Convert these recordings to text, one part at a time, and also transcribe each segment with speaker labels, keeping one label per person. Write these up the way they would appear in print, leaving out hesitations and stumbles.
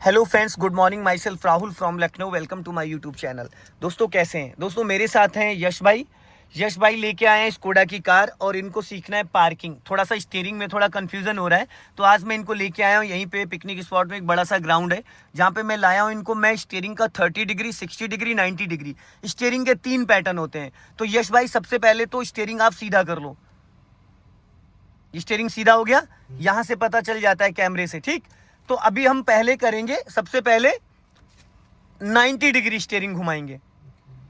Speaker 1: Hello friends, good morning. Myself Rahul from Lucknow. Welcome to my YouTube channel. दोस्तों कैसे हैं? दोस्तों मेरे साथ हैं यश भाई लेके आए हैं स्कोडा की कार और इनको सीखना है पार्किंग। थोड़ा सा स्टीयरिंग में थोड़ा कंफ्यूजन हो रहा है, तो आज मैं इनको लेके आया हूँ यहीं पे पिकनिक स्पॉट में। एक बड़ा सा ग्राउंड है जहाँ पे मैं लाया हूँ इनको। मैं स्टीयरिंग का 30 डिग्री, 60 डिग्री, 90 डिग्री स्टीयरिंग के 3 पैटर्न होते हैं। तो यश भाई सबसे पहले तो स्टीयरिंग आप सीधा कर लो। स्टीयरिंग सीधा हो गया, यहाँ से पता चल जाता है कैमरे से, ठीक। तो अभी हम पहले करेंगे, सबसे पहले 90 डिग्री स्टीयरिंग घुमाएंगे।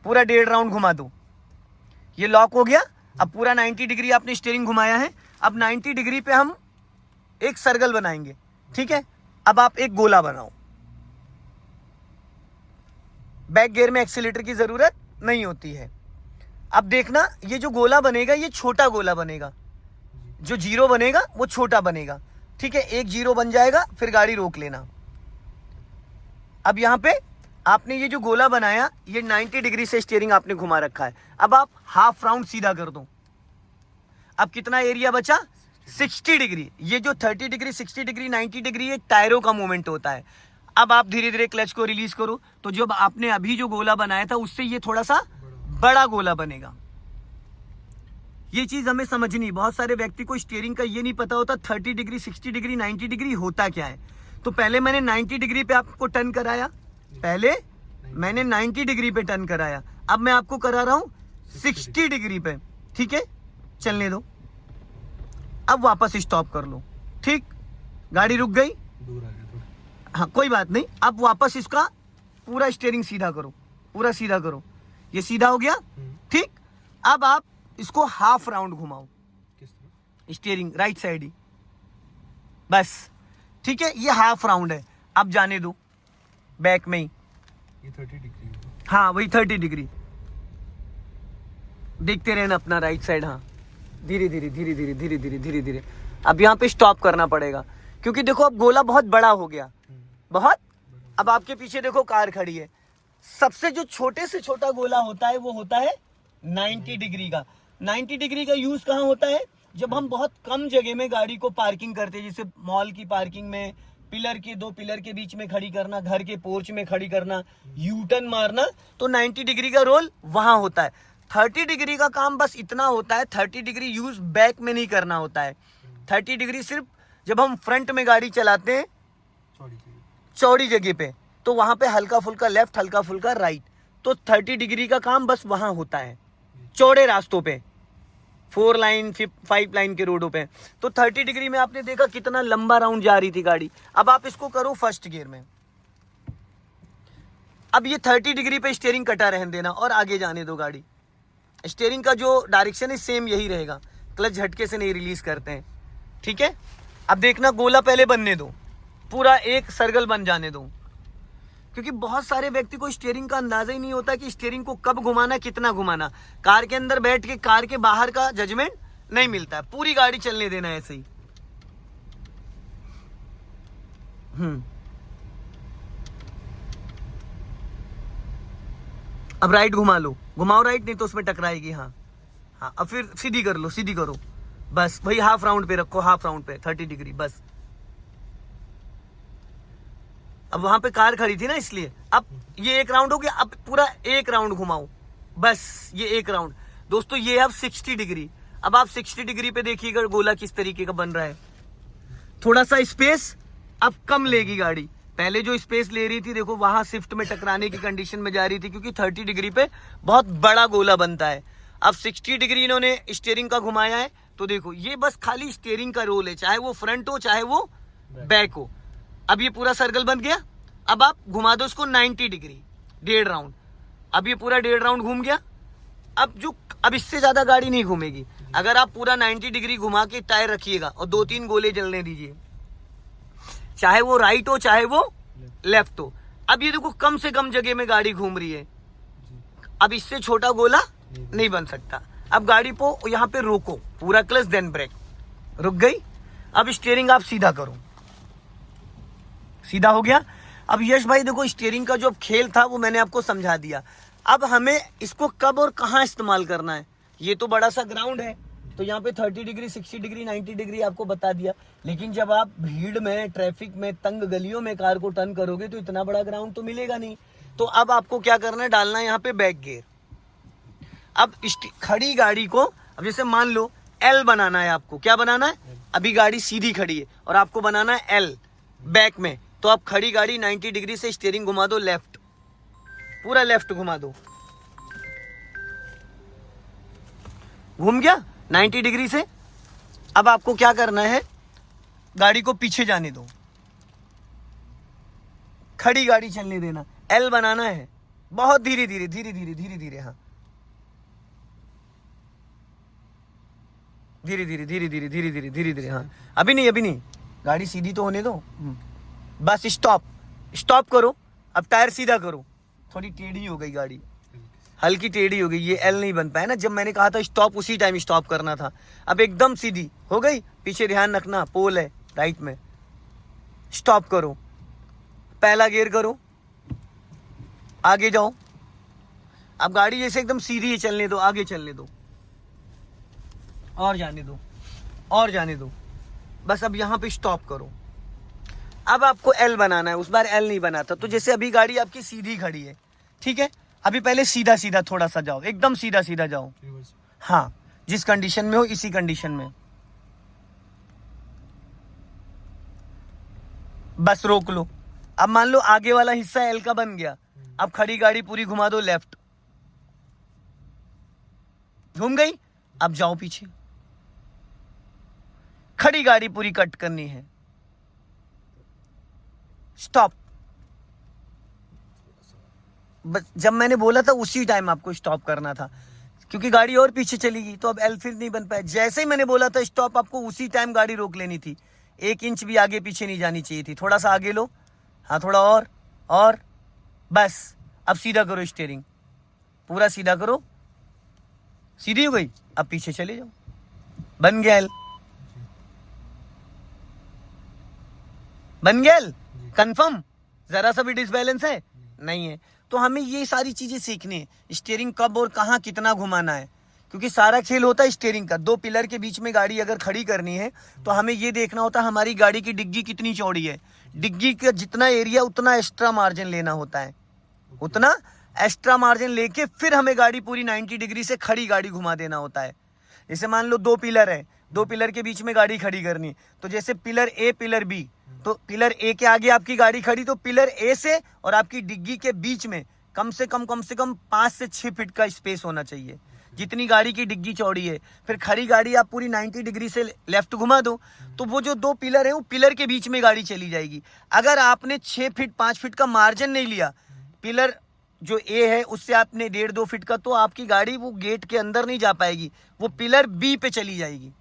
Speaker 1: पूरा 1.5 राउंड घुमा दो। ये लॉक हो गया। अब पूरा 90 डिग्री आपने स्टीयरिंग घुमाया है। अब 90 डिग्री पे हम एक सर्कल बनाएंगे, ठीक है। अब आप एक गोला बनाओ। बैक गियर में एक्सीलेटर की जरूरत नहीं होती है। अब देखना, ये जो गोला बनेगा ये छोटा गोला बनेगा, जो जीरो बनेगा वो छोटा बनेगा, ठीक है। एक जीरो बन जाएगा, फिर गाड़ी रोक लेना। अब यहां पे आपने ये जो गोला बनाया, ये 90 डिग्री से स्टीयरिंग आपने घुमा रखा है। अब आप हाफ राउंड सीधा कर दो। अब कितना एरिया बचा? 60 डिग्री। ये जो 30 डिग्री, 60 डिग्री, 90 डिग्री, ये टायरों का मूवमेंट होता है। अब आप धीरे धीरे क्लच को रिलीज करो, तो जो आपने अभी जो गोला बनाया था उससे ये थोड़ा सा बड़ा गोला बनेगा। ये चीज हमें समझनी। बहुत सारे व्यक्ति को स्टीयरिंग का ये नहीं पता होता 30 डिग्री, 60 डिग्री, 90 डिग्री होता क्या है। तो पहले मैंने 90 डिग्री पे आपको टर्न कराया, पहले मैंने 90 डिग्री पे टर्न कराया। अब मैं आपको करा रहा हूं 60 डिग्री पे, ठीक है। चलने दो। अब वापस स्टॉप कर लो, ठीक। गाड़ी रुक गई,
Speaker 2: दूर आ गया थोड़ा।
Speaker 1: हाँ कोई बात नहीं। अब वापस इसका पूरा स्टीयरिंग सीधा करो, पूरा सीधा करो। ये सीधा हो गया, ठीक। अब आप इसको हाफ राउंड घुमाओ,
Speaker 2: किस तरफ?
Speaker 1: स्टीयरिंग राइट साइड ही, बस, ठीक है। ये हाफ राउंड है। अब जाने दो बैक में ही।
Speaker 2: ये 30 डिग्री है।
Speaker 1: हाँ वही 30 डिग्री। देखते रहना अपना राइट साइड। हाँ धीरे धीरे धीरे धीरे धीरे धीरे धीरे धीरे। अब यहाँ पे स्टॉप करना पड़ेगा, क्योंकि देखो अब गोला बहुत बड़ा हो गया, बहुत। अब आपके पीछे देखो कार खड़ी है। सबसे जो छोटे से छोटा गोला होता है वो होता है 90 डिग्री का। 90 डिग्री का यूज कहाँ होता है? जब हम बहुत कम जगह में गाड़ी को पार्किंग करते हैं, जैसे मॉल की पार्किंग में, पिलर के दो पिलर के बीच में खड़ी करना, घर के पोर्च में खड़ी करना, यू टर्न मारना, तो 90 डिग्री का रोल वहां होता है। 30 डिग्री का काम बस इतना होता है, 30 डिग्री यूज बैक में नहीं करना होता है। 30 डिग्री सिर्फ जब हम फ्रंट में गाड़ी चलाते हैं चौड़ी जगह पे, तो वहां पे हल्का फुल्का लेफ्ट, हल्का फुल्का राइट, तो 30 डिग्री का काम बस वहां होता है, चौड़े रास्तों पे, 4 लाइन 5 लाइन के रोडों पे। तो 30 डिग्री में आपने देखा कितना लंबा राउंड जा रही थी गाड़ी। अब आप इसको करो फर्स्ट गियर में। अब ये 30 डिग्री पे स्टीयरिंग कटा रहने देना और आगे जाने दो गाड़ी। स्टीयरिंग का जो डायरेक्शन है सेम यही रहेगा, क्लच झटके से नहीं रिलीज करते हैं, ठीक है। अब देखना गोला पहले बनने दो, पूरा एक सर्कल बन जाने दो, क्योंकि बहुत सारे व्यक्ति को स्टीयरिंग का अंदाजा ही नहीं होता कि स्टीयरिंग को कब घुमाना, कितना घुमाना। कार के अंदर बैठ के कार के बाहर का जजमेंट नहीं मिलता है, पूरी गाड़ी चलने देना ऐसे ही। अब राइट घुमा लो, घुमाओ राइट, नहीं तो उसमें टकराएगी। हाँ हाँ, अब फिर सीधी कर लो, सीधी करो, बस वही हाफ राउंड पे रखो, हाफ राउंड पे 30 डिग्री बस। अब वहां पे कार खड़ी थी ना, इसलिए अब ये एक राउंड हो गया। अब पूरा एक राउंड घुमाओ, बस ये एक राउंड। दोस्तों ये अब 60 डिग्री। अब आप 60 डिग्री पे देखिएगा गोला किस तरीके का बन रहा है। थोड़ा सा स्पेस अब कम लेगी गाड़ी। पहले जो स्पेस ले रही थी देखो, वहां शिफ्ट में टकराने की कंडीशन में जा रही थी, क्योंकि 30 डिग्री पे बहुत बड़ा गोला बनता है। अब 60 डिग्री इन्होंने स्टीयरिंग का घुमाया है, तो देखो ये बस खाली स्टीयरिंग का रोल है, चाहे वो फ्रंट हो चाहे वो बैक हो। अब ये पूरा सर्कल बन गया। अब आप घुमा दो इसको 90 डिग्री, 1.5 राउंड। अब ये पूरा 1.5 राउंड घूम गया। अब इससे ज्यादा गाड़ी नहीं घूमेगी। अगर आप पूरा 90 डिग्री घुमा के टायर रखिएगा और 2-3 गोले जलने दीजिए, चाहे वो राइट हो चाहे वो लेफ्ट हो। अब ये देखो कम से कम जगह में गाड़ी घूम रही है। अब इससे छोटा गोला नहीं बन सकता। अब गाड़ी को यहाँ पे रोको, पूरा क्लच देन ब्रेक, रुक गई। अब स्टीयरिंग आप सीधा करो, सीधा हो गया। अब यश भाई देखो स्टीयरिंग का जो खेल था वो मैंने आपको समझा दिया। अब हमें इसको कब और कहां इस्तेमाल करना है। ये तो बड़ा सा ग्राउंड है, तो यहाँ पे 30 डिग्री, 60 डिग्री, 90 डिग्री आपको बता दिया। लेकिन जब आप भीड़ में, ट्रैफिक में, तंग गलियों में कार को टर्न करोगे तो इतना बड़ा ग्राउंड तो मिलेगा नहीं। तो अब आपको क्या करना है, डालना है यहाँ पे बैक गियर। अब खड़ी गाड़ी को, अब जैसे मान लो एल बनाना है आपको, क्या बनाना है, अभी गाड़ी सीधी खड़ी है और आपको बनाना है एल बैक में, तो आप खड़ी गाड़ी 90 डिग्री से स्टीयरिंग घुमा दो लेफ्ट, पूरा लेफ्ट घुमा दो, घूम गया 90 डिग्री से। अब आपको क्या करना है, गाड़ी को पीछे जाने दो, खड़ी गाड़ी चलने देना, एल बनाना है, बहुत धीरे धीरे धीरे धीरे धीरे धीरे, हाँ धीरे धीरे धीरे धीरे धीरे धीरे धीरे धीरे, हाँ अभी नहीं, गाड़ी सीधी तो होने दो, बस स्टॉप, स्टॉप करो। अब टायर सीधा करो, थोड़ी टेढ़ी हो गई गाड़ी, हल्की टेढ़ी हो गई, ये एल नहीं बन पाया ना, जब मैंने कहा था स्टॉप उसी टाइम स्टॉप करना था। अब एकदम सीधी हो गई, पीछे ध्यान रखना, पोल है राइट में, स्टॉप करो, पहला गियर करो, आगे जाओ। अब गाड़ी जैसे एकदम सीधी है, चलने दो, आगे चलने दो, और जाने दो, और जाने दो, बस अब यहाँ पे स्टॉप करो। अब आपको एल बनाना है, उस बार एल नहीं बना था। तो जैसे अभी गाड़ी आपकी सीधी खड़ी है, ठीक है, अभी पहले सीधा सीधा थोड़ा सा जाओ, एकदम सीधा सीधा जाओ, हाँ जिस कंडीशन में हो इसी कंडीशन में, बस रोक लो। अब मान लो आगे वाला हिस्सा एल का बन गया, अब खड़ी गाड़ी पूरी घुमा दो लेफ्ट, घूम गई, अब जाओ पीछे, खड़ी गाड़ी पूरी कट करनी है, स्टॉप। बस जब मैंने बोला था उसी टाइम आपको स्टॉप करना था, क्योंकि गाड़ी और पीछे चली गई तो अब एल फिर नहीं बन पाया। जैसे ही मैंने बोला था स्टॉप, आपको उसी टाइम गाड़ी रोक लेनी थी, 1 इंच भी आगे पीछे नहीं जानी चाहिए थी। थोड़ा सा आगे लो, हाँ थोड़ा और बस। अब सीधा करो स्टीयरिंग, पूरा सीधा करो, सीधी हो गई, अब पीछे चले जाओ, बन गया एल, बन गया एल, कंफर्म, जरा सा भी डिसबैलेंस है नहीं है। तो हमें ये सारी चीजें सीखनी है, स्टीयरिंग कब और कहाँ कितना घुमाना है, क्योंकि सारा खेल होता है स्टीयरिंग का। 2 पिलर के बीच में गाड़ी अगर खड़ी करनी है तो हमें ये देखना होता है हमारी गाड़ी की डिग्गी कितनी चौड़ी है, डिग्गी का जितना एरिया उतना एक्स्ट्रा मार्जिन लेना होता है, उतना एक्स्ट्रा मार्जिन लेके फिर हमें गाड़ी पूरी 90 डिग्री से खड़ी गाड़ी घुमा देना होता है। जैसे मान लो 2 पिलर है, 2 पिलर के बीच में गाड़ी खड़ी करनी, तो जैसे पिलर ए पिलर बी, तो पिलर ए के आगे आपकी गाड़ी खड़ी, तो पिलर ए से और आपकी डिग्गी के बीच में कम से कम 5 से 6 फीट का स्पेस होना चाहिए, जितनी गाड़ी की डिग्गी चौड़ी है। फिर खड़ी गाड़ी आप पूरी 90 डिग्री से लेफ्ट घुमा दो, तो वो जो 2 पिलर है वो पिलर के बीच में गाड़ी चली जाएगी। अगर आपने 6 फीट 5 फीट का मार्जिन नहीं लिया, पिलर जो ए है उससे आपने 1.5-2 फीट का, तो आपकी गाड़ी वो गेट के अंदर नहीं जा पाएगी, वो पिलर बी पे चली जाएगी।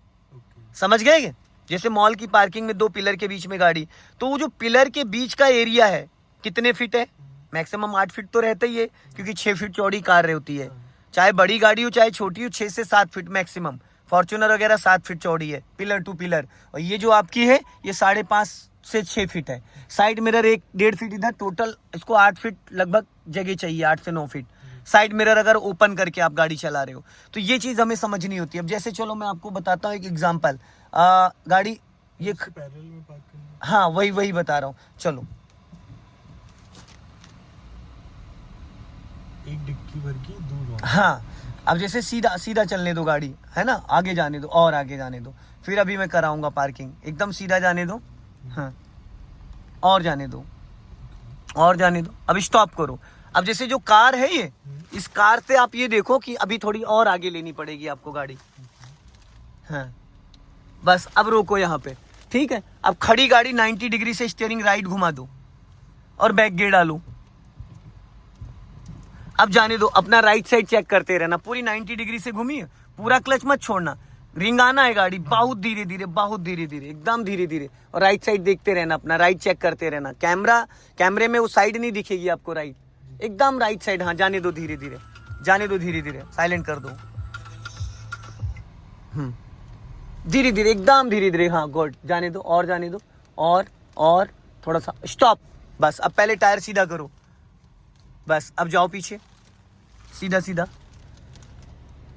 Speaker 1: समझ गए क्या? जैसे मॉल की पार्किंग में 2 पिलर के बीच में गाड़ी, तो वो जो पिलर के बीच का एरिया है कितने फीट है, मैक्सिमम 8 फीट तो रहता ही है, क्योंकि 6 फीट चौड़ी कार होती है, चाहे बड़ी गाड़ी हो चाहे छोटी हो, 6 से 7 फीट मैक्सिमम। फॉर्च्यूनर वगैरह 7 फीट चौड़ी है पिलर टू पिलर, और ये जो आपकी है ये 5.5 से 6 फीट है। साइड मिरर 1-1.5 फीट इधर, टोटल इसको 8 फीट लगभग जगह चाहिए, 8 से 9 फीट साइड मिरर अगर ओपन करके आप गाड़ी चला रहे हो, तो ये चीज हमें समझनी होती है। अब जैसे चलो मैं आपको बताता हूँ एक एग्जांपल, गाड़ी ये
Speaker 2: पैरेलल में पार्क करना,
Speaker 1: हाँ वही बता रहा हूँ, चलो
Speaker 2: एक डिक्की भर की दूर,
Speaker 1: हाँ। अब जैसे सीधा चलने दो गाड़ी, है ना, आगे जाने दो और आगे जाने दो, फिर अभी मैं कराऊंगा पार्किंग, एकदम सीधा जाने दो, हाँ और जाने दो और जाने दो, अब स्टॉप करो। अब जैसे जो कार है ये, इस कार से आप ये देखो कि अभी थोड़ी और आगे लेनी पड़ेगी आपको गाड़ी, हाँ बस अब रोको यहाँ पे, ठीक है। अब खड़ी गाड़ी 90 डिग्री से स्टीयरिंग राइट घुमा दो और बैक गियर डालो, अब जाने दो, अपना राइट साइड चेक करते रहना, पूरी 90 डिग्री से घूमी, पूरा क्लच मत छोड़ना, रिंग आना है गाड़ी, बहुत धीरे धीरे एकदम धीरे धीरे, और राइट साइड देखते रहना, अपना राइट चेक करते रहना। कैमरे में वो साइड नहीं दिखेगी आपको, राइट एकदम राइट साइड, हाँ जाने दो धीरे धीरे, जाने दो धीरे धीरे, साइलेंट कर दो, धीरे धीरे एकदम धीरे धीरे, हाँ गुड, जाने दो और जाने दो, और थोड़ा सा स्टॉप, बस। अब पहले टायर सीधा करो, बस अब जाओ पीछे, सीधा सीधा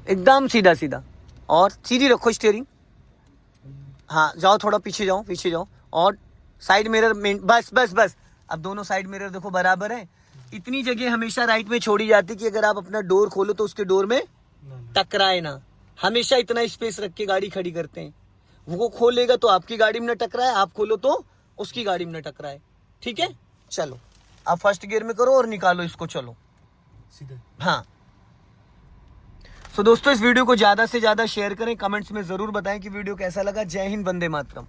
Speaker 1: एकदम सीधा सीधा, और सीधी रखो स्टीयरिंग, हाँ जाओ थोड़ा पीछे जाओ, पीछे जाओ, और साइड मिरर मेन, बस बस बस। अब दोनों साइड मिरर देखो बराबर है। इतनी जगह हमेशा राइट में छोड़ी जाती कि अगर आप अपना डोर खोलो तो उसके डोर में टकराए ना। हमेशा इतना स्पेस रख के गाड़ी खड़ी करते हैं। वो खोलेगा तो आपकी गाड़ी में न टकराए, आप खोलो तो उसकी गाड़ी में न टकराए। ठीक है, चलो आप फर्स्ट गियर में करो और निकालो इसको, चलो
Speaker 2: सीधे।
Speaker 1: हाँ। सो दोस्तों इस वीडियो को ज्यादा से ज्यादा शेयर करें, कमेंट्स में जरूर बताएं कि वीडियो कैसा लगा। जय हिंद, वंदे मातरम।